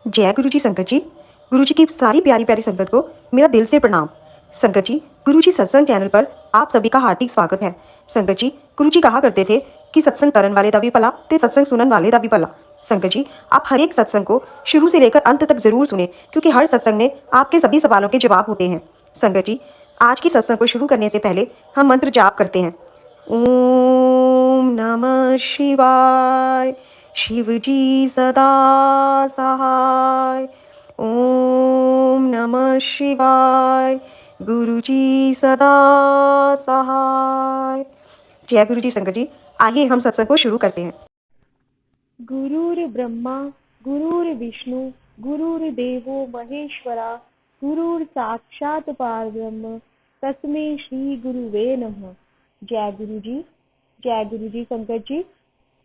जय गुरु जी संगत जी। गुरु जी की सारी प्यारी प्यारी संगत को मेरा दिल से प्रणाम। संगत जी, गुरु जी सत्संग चैनल पर आप सभी का हार्दिक स्वागत है। संगत जी, गुरु जी कहा करते थे कि सत्संग करन वाले दा भी भला ते सत्संग सुनन वाले दा भी भला। संगत जी, आप हर एक सत्संग को शुरू से लेकर अंत तक जरूर सुने, क्योंकि हर सत्संग में आपके सभी सवालों के जवाब होते हैं। संगत जी, आज की सत्संग को शुरू करने से पहले हम मंत्र जाप करते हैं। ओम नमः शिवाय। शिव जी सदा सहाय। ओम नमः शिवाय। गुरु जी सदा सहाय। जय गुरु जी संगत जी, आइए हम सत्संग को शुरू करते हैं। गुरुर्ब्रह्मा गुरुर्विष्णु गुरुर्देवो महेश्वरा गुरुर साक्षात परब्रह्म तस्मै श्री गुरुवे नमः। जय गुरु जी। जय गुरु जी संगत जी।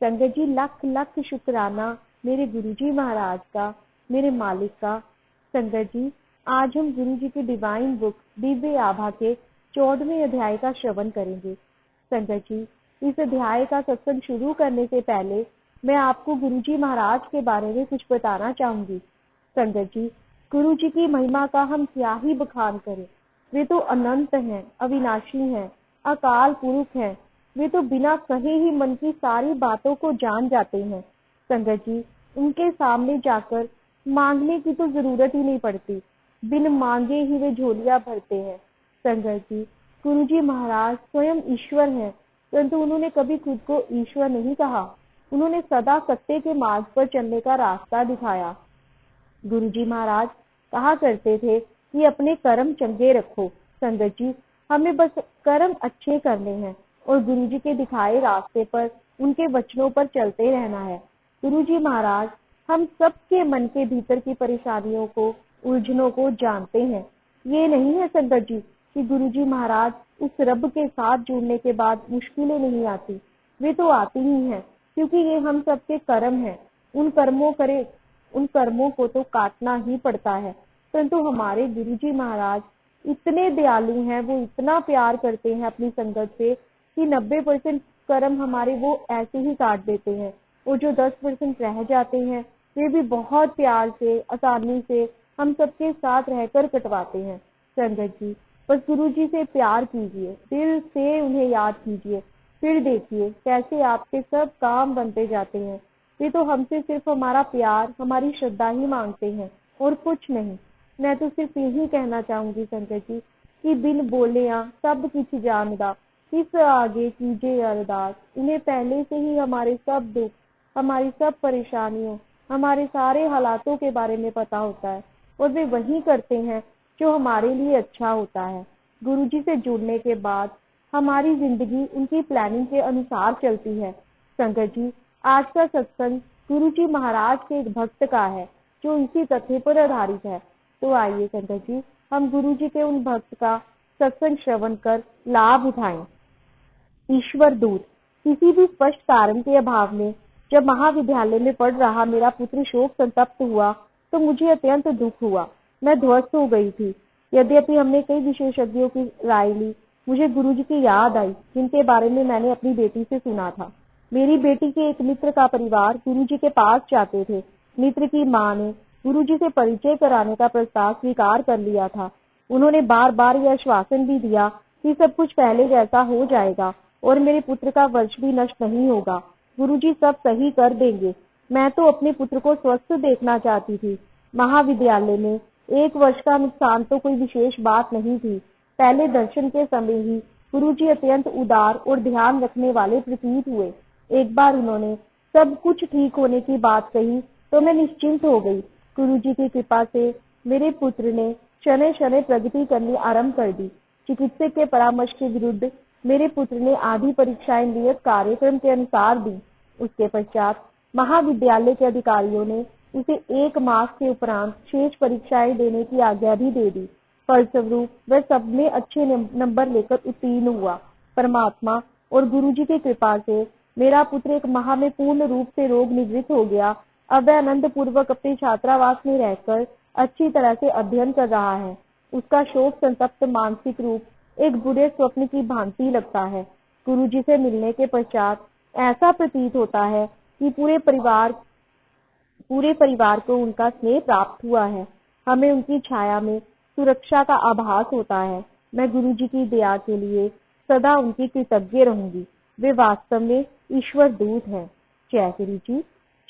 संगत जी, लख लख शुक्राना मेरे गुरु जी महाराज का, मेरे मालिक का। संगत जी, आज हम गुरु जी की डिवाइन बुक दिव्य आभा के 14वें अध्याय का श्रवण करेंगे। संगत जी, इस अध्याय का सत्संग शुरू करने से पहले मैं आपको गुरु जी महाराज के बारे में कुछ बताना चाहूंगी। संगत जी, गुरु जी की महिमा का हम क्या ही बखान करें। वे तो अनंत हैं, अविनाशी हैं, अकाल पुरुष हैं। वे तो बिना कहे ही मन की सारी बातों को जान जाते हैं। संगत जी, उनके सामने जाकर मांगने की तो जरूरत ही नहीं पड़ती, बिन मांगे ही वे झोलियां भरते हैं। संगत जी, गुरु जी महाराज स्वयं ईश्वर हैं, परंतु उन्होंने कभी खुद को ईश्वर नहीं कहा। उन्होंने सदा सत्य के मार्ग पर चलने का रास्ता दिखाया। गुरु जी महाराज कहा करते थे कि अपने कर्म चंगे रखो। संगत जी, हमें बस कर्म अच्छे करने हैं और गुरु जी के दिखाए रास्ते पर, उनके वचनों पर चलते रहना है। गुरु जी महाराज हम सबके मन के भीतर की परेशानियों को, उलझनों को जानते हैं। ये नहीं है संगत जी कि गुरु जी महाराज उस रब के साथ जुड़ने के बाद मुश्किलें नहीं आती। वे तो आती ही हैं, क्योंकि ये हम सबके कर्म हैं। उन कर्मों को तो काटना ही पड़ता है। परंतु हमारे गुरुजी महाराज इतने दयालु हैं, वो इतना प्यार करते हैं अपनी संगत से कि 90% कर्म हमारे वो ऐसे ही काट देते हैं, और जो 10% रह जाते हैं वे भी बहुत प्यार से, आसानी से हम सबके साथ रहकर कटवाते हैं। संगत जी, बस गुरु जी से प्यार कीजिए, दिल से उन्हें याद कीजिए, फिर देखिए कैसे आपके सब काम बनते जाते हैं। वे तो हमसे सिर्फ हमारा प्यार, हमारी श्रद्धा ही मांगते हैं और कुछ नहीं। मैं तो सिर्फ यही कहना चाहूंगी संगत जी कि बिन बोलिया सब कुछ जानदा, किस आगे कीजिए अरदास। इन्हें पहले से ही हमारे सब दुख, हमारी सब परेशानियों, हमारे सारे हालातों के बारे में पता होता है, और वे वही करते हैं जो हमारे लिए अच्छा होता है। गुरुजी से जुड़ने के बाद हमारी जिंदगी उनकी प्लानिंग के अनुसार चलती है। संगत जी, आज का सत्संग गुरु जी महाराज के एक भक्त का है, जो इसी तथ्य पर आधारित है। तो आइए संगत जी, हम गुरु जी के उन भक्त का सत्संग श्रवण कर लाभ उठाएं। ईश्वर दूत। किसी भी स्पष्ट कारण के अभाव में जब महाविद्यालय में पढ़ रहा मेरा पुत्र शोक संतप्त हुआ, तो मुझे अत्यंत दुख हुआ। मैं ध्वस्त हो गई थी। यद्यपि हमने कई विशेषज्ञों की राय ली, मुझे गुरुजी की याद आई, जिनके बारे में मैंने अपनी बेटी से सुना था। मेरी बेटी के एक मित्र का परिवार गुरुजी के पास जाते थे। मित्र की माँ ने गुरुजी से परिचय कराने का प्रस्ताव स्वीकार कर लिया था। उन्होंने बार बार यह आश्वासन भी दिया कि सब कुछ पहले जैसा हो जाएगा और मेरे पुत्र का वर्ष भी नष्ट नहीं होगा। गुरुजी सब सही कर देंगे। मैं तो अपने पुत्र को स्वस्थ देखना चाहती थी। महाविद्यालय में 1 वर्ष का नुकसान तो कोई विशेष बात नहीं थी। पहले दर्शन के समय ही गुरुजी अत्यंत उदार और ध्यान रखने वाले प्रतीत हुए। एक बार उन्होंने सब कुछ ठीक होने की बात कही तो मैं निश्चिंत हो गई। गुरुजी की कृपा से मेरे पुत्र ने शनै शनै प्रगति करनी आरंभ कर दी। चिकित्सक के परामर्श के विरुद्ध मेरे पुत्र ने आधी परीक्षाएं नियत कार्यक्रम के अनुसार दी। उसके पश्चात महाविद्यालय के अधिकारियों ने उसे 1 मास के उपरांत शेष परीक्षाएं देने की आज्ञा भी दे दी। फलस्वरूप वह सब में अच्छे नंबर लेकर उत्तीर्ण हुआ। परमात्मा और गुरुजी की कृपा से मेरा पुत्र 1 माह में पूर्ण रूप से रोग निवृत्त हो गया। अब वह आनंद पूर्वक अपने छात्रावास में रहकर अच्छी तरह से अध्ययन कर रहा है। उसका शोक संतप्त मानसिक रूप एक बुरे स्वप्न की भांति लगता है। गुरुजी से मिलने के पश्चात ऐसा प्रतीत होता है कि पूरे परिवार पूरे परिवार को उनका स्नेह प्राप्त हुआ है। हमें उनकी छाया में सुरक्षा का आभास होता है। मैं गुरु जी की दया के लिए सदा उनकी कृतज्ञ रहूंगी। वे वास्तव में ईश्वर दूत हैं। जय गुरु जी,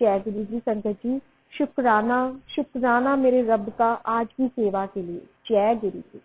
जय गुरु जी। संगत जी, शुक्राना शुक्राना मेरे रब का आज की सेवा के लिए। जय गुरु जी।